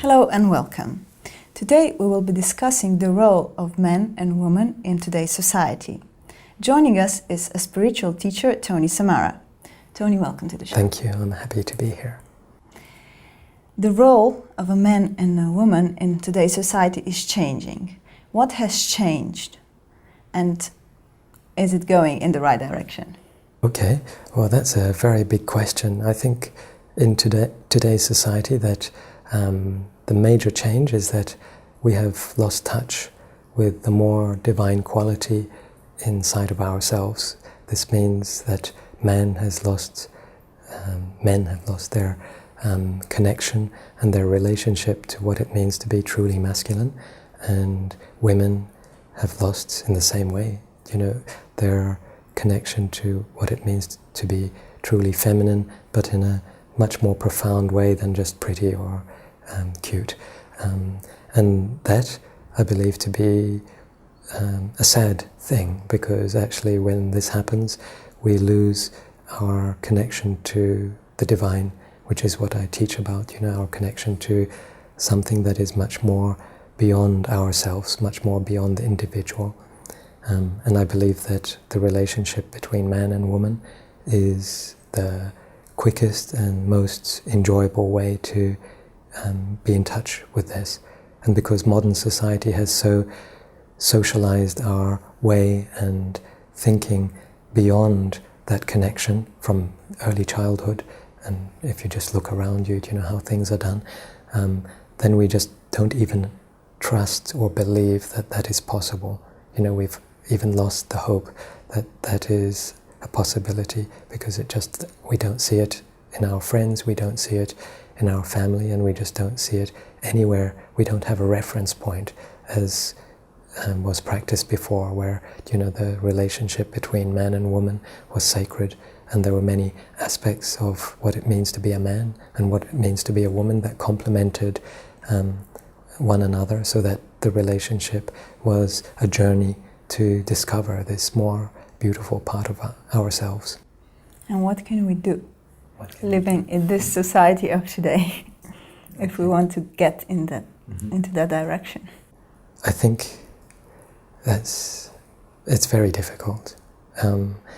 Hello and welcome. Today we will be discussing the role of men and women in today's society. Joining us is a spiritual teacher, Tony Samara. Tony, welcome to the show. Thank you, I'm happy to be here. The role of a man and a woman in today's society is changing. What has changed? And is it going in the right direction? Okay, well that's a very big question. I think in today's society that the major change is that we have lost touch with the more divine quality inside of ourselves. This means that men have lost their connection and their relationship to what it means to be truly masculine, and women have lost in the same way, their connection to what it means to be truly feminine, but in a much more profound way than just pretty or cute. And that I believe to be a sad thing, because actually when this happens we lose our connection to the divine, which is what I teach about, our connection to something that is much more beyond ourselves, much more beyond the individual. And I believe that the relationship between man and woman is the quickest and most enjoyable way to be in touch with this. And because modern society has so socialized our way and thinking beyond that connection from early childhood, and if you just look around you, how things are done, then we just don't even trust or believe that that is possible. We've even lost the hope that that is a possibility, because we don't see it in our friends, we don't see it in our family, and we just don't see it anywhere. We don't have a reference point, as was practiced before, where the relationship between man and woman was sacred, and there were many aspects of what it means to be a man and what it means to be a woman that complemented one another, so that the relationship was a journey to discover this more beautiful part of ourselves. And what can we do living in this society of today if we want to get into that direction? I think it's very difficult.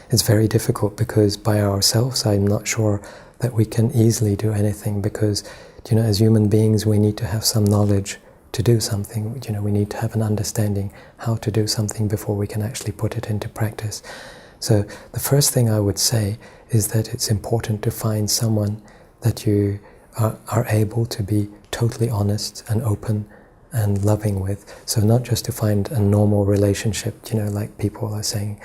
It's very difficult because by ourselves I'm not sure that we can easily do anything, because as human beings we need to have some knowledge to do something. We need to have an understanding how to do something before we can actually put it into practice. So the first thing I would say is that it's important to find someone that you are able to be totally honest and open and loving with. So not just to find a normal relationship, like people are saying,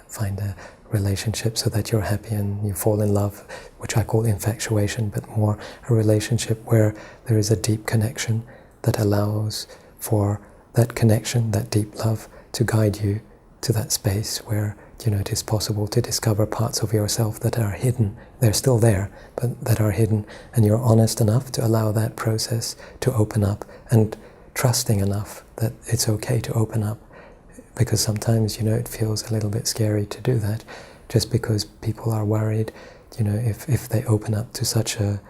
find a relationship so that you're happy and you fall in love, which I call infatuation, but more a relationship where there is a deep connection that allows for that connection, that deep love, to guide you to that space where it is possible to discover parts of yourself that are hidden. They're still there, but that are hidden, and you're honest enough to allow that process to open up, and trusting enough that it's okay to open up, because sometimes it feels a little bit scary to do that, just because people are worried if they open up to such a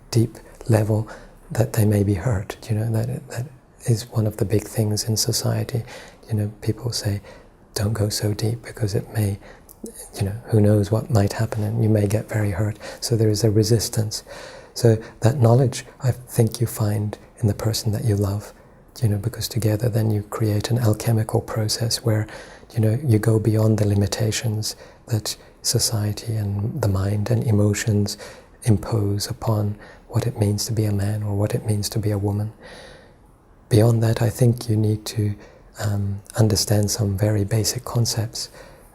deep level that they may be hurt. That is one of the big things in society. People say, don't go so deep because it may, who knows what might happen, and you may get very hurt. So there is a resistance. So that knowledge, I think you find in the person that you love, because together then you create an alchemical process where, you go beyond the limitations that society and the mind and emotions impose upon what it means to be a man or what it means to be a woman. Beyond that, I think you need to understand some very basic concepts,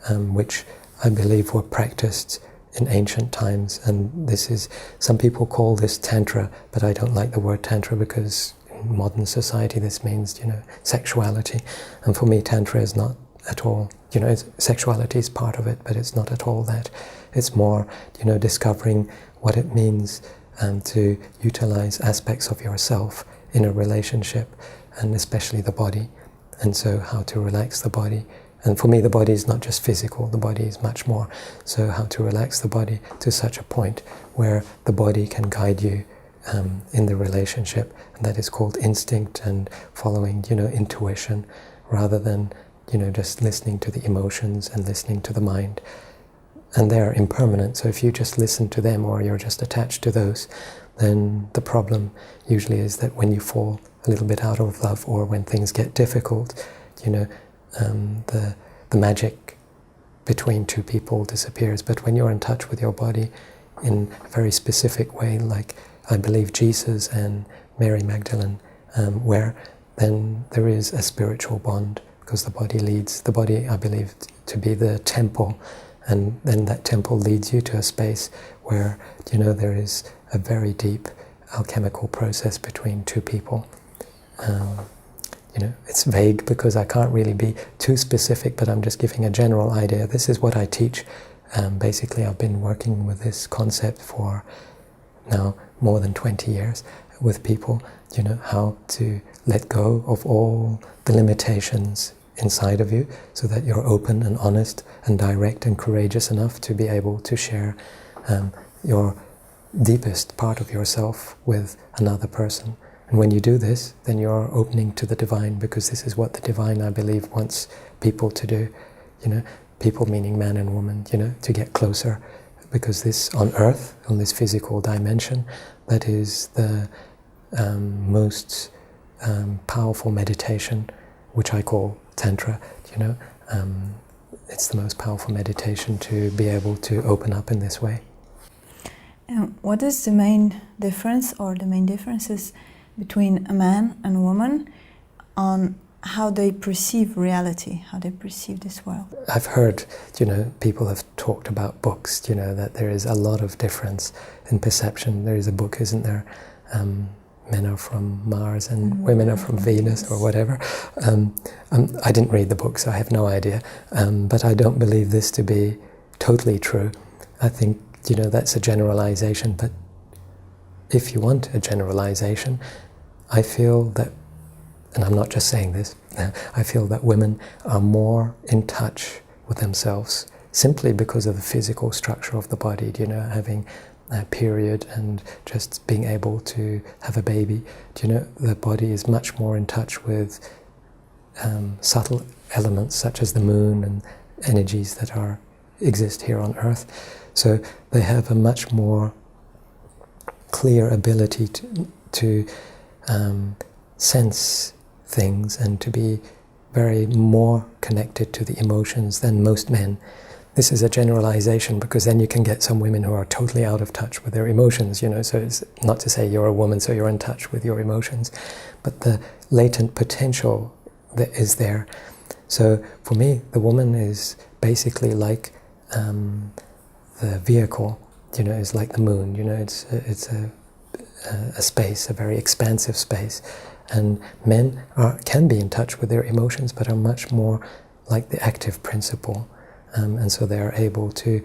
which I believe were practiced in ancient times. And this is, some people call this Tantra, but I don't like the word Tantra because in modern society this means, sexuality. And for me, Tantra is not at all, sexuality is part of it, but it's not at all that. It's more, discovering what it means to utilize aspects of yourself in a relationship, and especially the body. And so how to relax the body. And for me the body is not just physical, the body is much more. So how to relax the body to such a point where the body can guide you in the relationship, and that is called instinct and following, intuition, rather than, just listening to the emotions and listening to the mind. And they're impermanent, so if you just listen to them or you're just attached to those, then the problem usually is that when you fall a little bit out of love, or when things get difficult, the magic between two people disappears. But when you're in touch with your body in a very specific way, like I believe Jesus and Mary Magdalene were, then there is a spiritual bond, because the body leads, the body I believe to be the temple, and then that temple leads you to a space where, there is a very deep alchemical process between two people. It's vague because I can't really be too specific, but I'm just giving a general idea. This is what I teach. Basically, I've been working with this concept for now more than 20 years with people, how to let go of all the limitations inside of you, so that you're open and honest and direct and courageous enough to be able to share your deepest part of yourself with another person. And when you do this, then you're opening to the divine, because this is what the divine, I believe, wants people to do. People meaning man and woman, to get closer, because this on earth, on this physical dimension, that is the most powerful meditation, which I call Tantra. It's the most powerful meditation to be able to open up in this way. What is the main difference, or the main differences between a man and a woman on how they perceive reality, how they perceive this world? I've heard, people have talked about books, that there is a lot of difference in perception. There is a book, isn't there? Men are from Mars and women are from Venus, or whatever. I didn't read the book, so I have no idea. But I don't believe this to be totally true. I think, that's a generalization. But if you want a generalization, I feel that, and I'm not just saying this, I feel that women are more in touch with themselves, simply because of the physical structure of the body, having a period and just being able to have a baby. The body is much more in touch with subtle elements such as the moon and energies that exist here on Earth. So they have a much more clear ability to sense things and to be very more connected to the emotions than most men. This is a generalization, because then you can get some women who are totally out of touch with their emotions, so it's not to say you're a woman so you're in touch with your emotions, but the latent potential that is there. So for me, the woman is basically like the vehicle, is like the moon, it's a space, a very expansive space. And men can be in touch with their emotions, but are much more like the active principle. And so they're able to,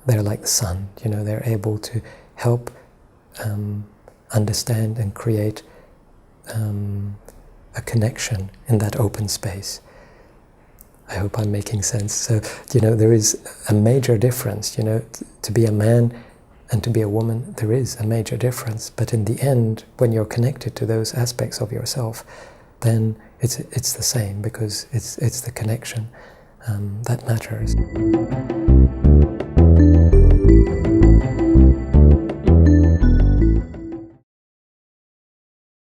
they're like the sun, they're able to help understand and create a connection in that open space. I hope I'm making sense. So, there is a major difference, to be a man and to be a woman, there is a major difference. But in the end, when you're connected to those aspects of yourself, then it's the same, because it's the connection that matters.